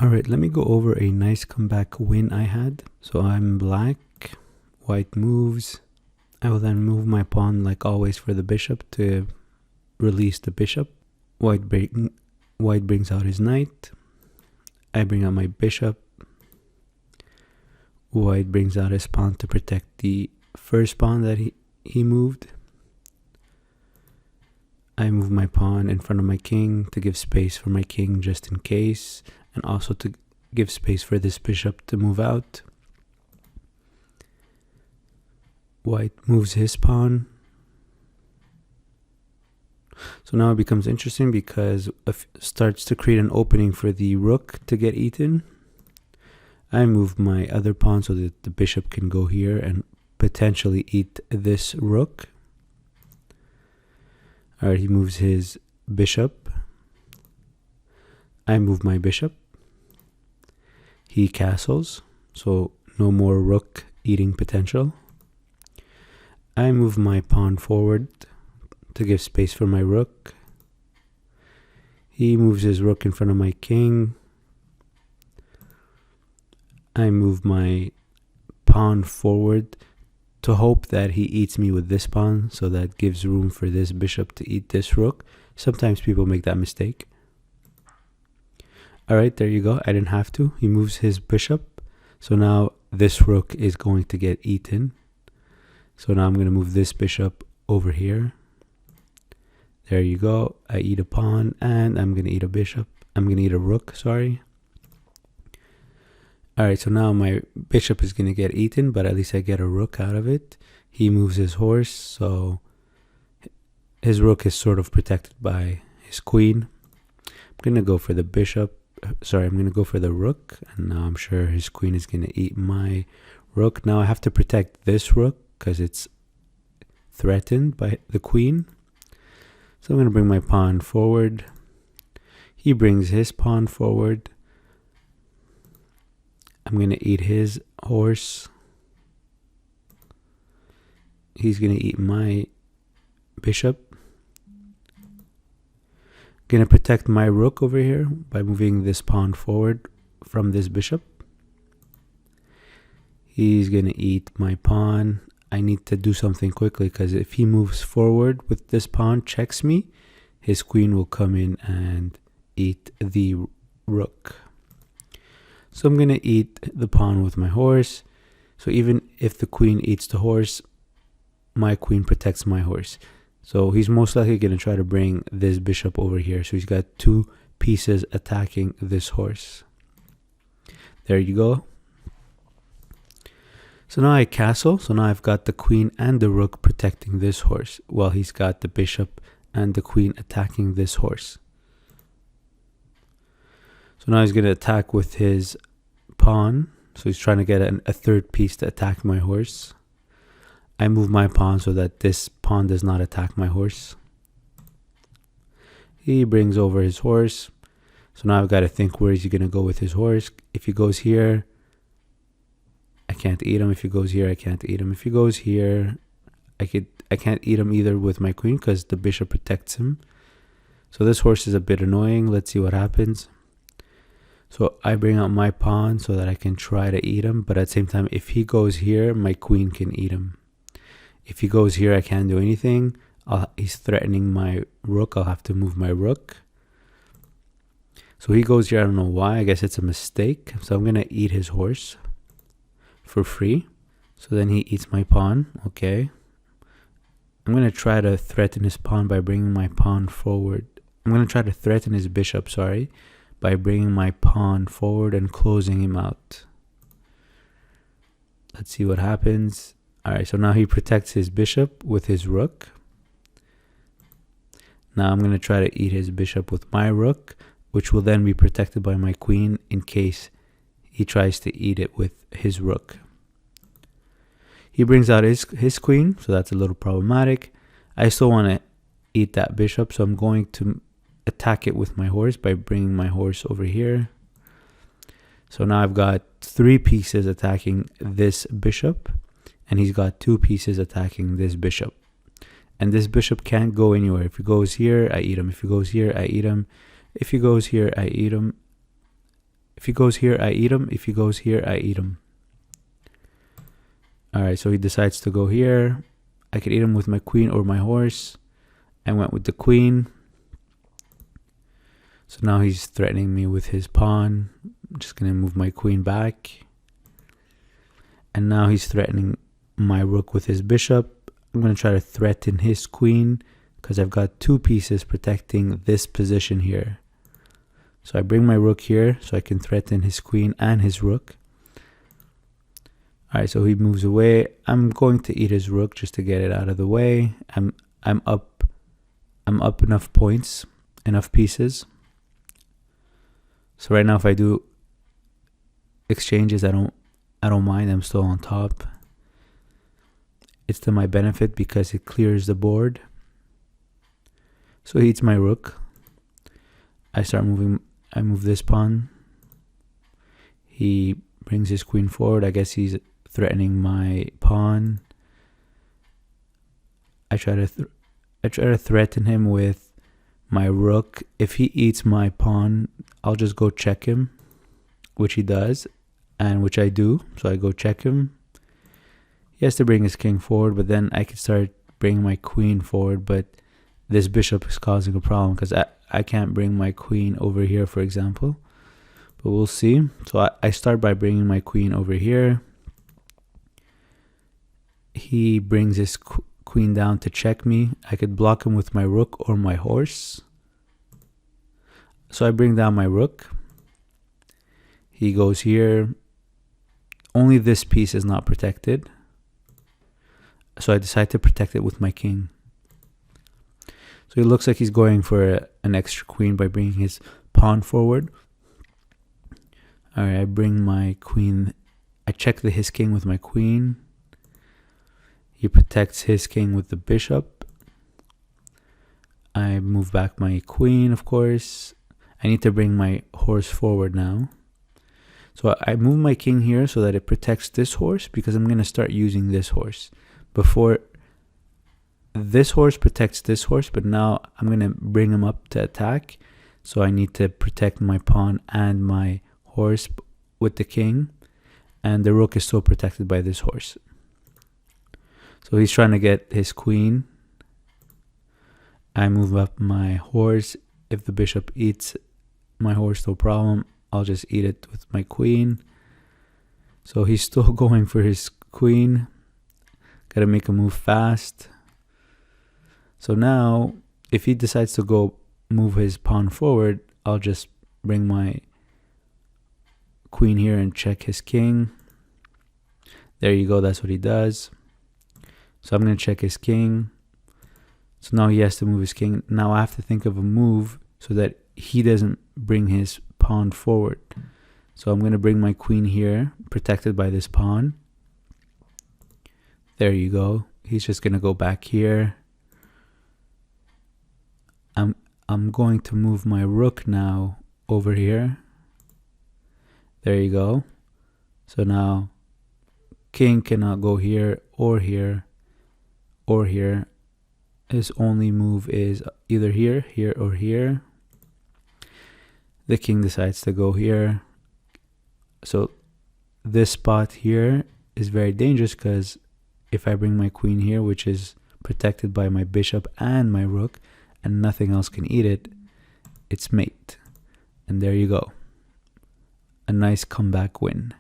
Alright, let me go over a nice comeback win I had. So I'm black, white moves. I will then move my pawn like always for the bishop to release the bishop. White brings out his knight. I bring out my bishop. White brings out his pawn to protect the first pawn that he moved. I move my pawn in front of my king to give space for my king just in case, and also to give space for this bishop to move out. White moves his pawn. So now it becomes interesting because it starts to create an opening for the rook to get eaten. I move my other pawn so that the bishop can go here and potentially eat this rook. Alright, he moves his bishop. I move my bishop. He castles, so no more rook eating potential. I move my pawn forward to give space for my rook. He moves his rook in front of my king. I move my pawn forward to hope that he eats me with this pawn, so that gives room for this bishop to eat this rook. Sometimes people make that mistake. Alright, there you go. I didn't have to. He moves his bishop. So now this rook is going to get eaten. So now I'm going to move this bishop over here. There you go. I eat a pawn and I'm going to eat a bishop. I'm going to eat a rook, sorry. Alright, so now my bishop is going to get eaten, but at least I get a rook out of it. He moves his horse, so his rook is sort of protected by his queen. I'm going to go for the bishop. Sorry, I'm going to go for the rook, and now I'm sure his queen is going to eat my rook. Now I have to protect this rook because it's threatened by the queen. So I'm going to bring my pawn forward. He brings his pawn forward. I'm going to eat his horse. He's going to eat my bishop. Going to protect my rook over here by moving this pawn forward from this bishop. He's going to eat my pawn. I need to do something quickly because if he moves forward with this pawn, checks me, his queen will come in and eat the rook. So I'm going to eat the pawn with my horse. So even if the queen eats the horse, my queen protects my horse. So he's most likely going to try to bring this bishop over here. So he's got two pieces attacking this horse. There you go. So now I castle. So now I've got the queen and the rook protecting this horse, while he's got the bishop and the queen attacking this horse. So now he's going to attack with his pawn. So he's trying to get a third piece to attack my horse. I move my pawn so that this pawn does not attack my horse. He brings over his horse. So now I've got to think, where is he going to go with his horse? If he goes here, I can't eat him. If he goes here, I can't eat him. If he goes here, I can't eat him either with my queen because the bishop protects him. So this horse is a bit annoying. Let's see what happens. So I bring out my pawn so that I can try to eat him. But at the same time, if he goes here, my queen can eat him. If he goes here, I can't do anything. He's threatening my rook. I'll have to move my rook. So he goes here. I don't know why. I guess it's a mistake. So I'm going to eat his horse for free. So then he eats my pawn. Okay. I'm going to try to threaten his pawn by bringing my pawn forward. I'm going to try to threaten his bishop, sorry, by bringing my pawn forward and closing him out. Let's see what happens. Alright, so now he protects his bishop with his rook. Now I'm going to try to eat his bishop with my rook, which will then be protected by my queen in case he tries to eat it with his rook. He brings out his queen, so that's a little problematic. I still want to eat that bishop, so I'm going to attack it with my horse by bringing my horse over here. So now I've got 3 pieces attacking this bishop, and he's got 2 pieces attacking this bishop. And this bishop can't go anywhere. If he goes here, I eat him. If he goes here, I eat him. If he goes here, I eat him. If he goes here, I eat him. If he goes here, I eat him. Alright, so he decides to go here. I could eat him with my queen or my horse. I went with the queen. So now he's threatening me with his pawn. I'm just going to move my queen back. And now he's threatening my rook with his bishop. I'm going to try to threaten his queen because I've got two pieces protecting this position here. So I bring my rook here so I can threaten his queen and his rook. Alright, so he moves away. I'm going to eat his rook just to get it out of the way. I'm up enough points, enough pieces. So right now if I do exchanges, I don't mind. I'm still on top. It's to my benefit because it clears the board. So he eats my rook. I start moving. I move this pawn. He brings his queen forward. I guess he's threatening my pawn. I try to threaten him with my rook. If he eats my pawn, I'll just go check him, which he does, and which I do. So I go check him. He has to bring his king forward, but then I could start bringing my queen forward, but this bishop is causing a problem because I can't bring my queen over here, for example. But we'll see. So I start by bringing my queen over here. He brings his queen down to check me. I could block him with my rook or my horse. So I bring down my rook. He goes here. Only this piece is not protected. So I decide to protect it with my king. So it looks like he's going for an extra queen by bringing his pawn forward. Alright, I bring my queen. I check his king with my queen. He protects his king with the bishop. I move back my queen, of course. I need to bring my horse forward now. So I move my king here so that it protects this horse because I'm going to start using this horse. Before, this horse protects this horse, but now I'm going to bring him up to attack. So I need to protect my pawn and my horse with the king. And the rook is still protected by this horse. So he's trying to get his queen. I move up my horse. If the bishop eats my horse, no problem. I'll just eat it with my queen. So he's still going for his queen. Gotta make a move fast. So now, if he decides to go move his pawn forward, I'll just bring my queen here and check his king. There you go, that's what he does. So I'm going to check his king. So now he has to move his king. Now I have to think of a move so that he doesn't bring his pawn forward. So I'm going to bring my queen here, protected by this pawn. There you go. He's just going to go back here. I'm going to move my rook now over here. There you go. So now king cannot go here or here or here. His only move is either here, here, or here. The king decides to go here. So this spot here is very dangerous because if I bring my queen here, which is protected by my bishop and my rook, and nothing else can eat it, it's mate. And there you go. A nice comeback win.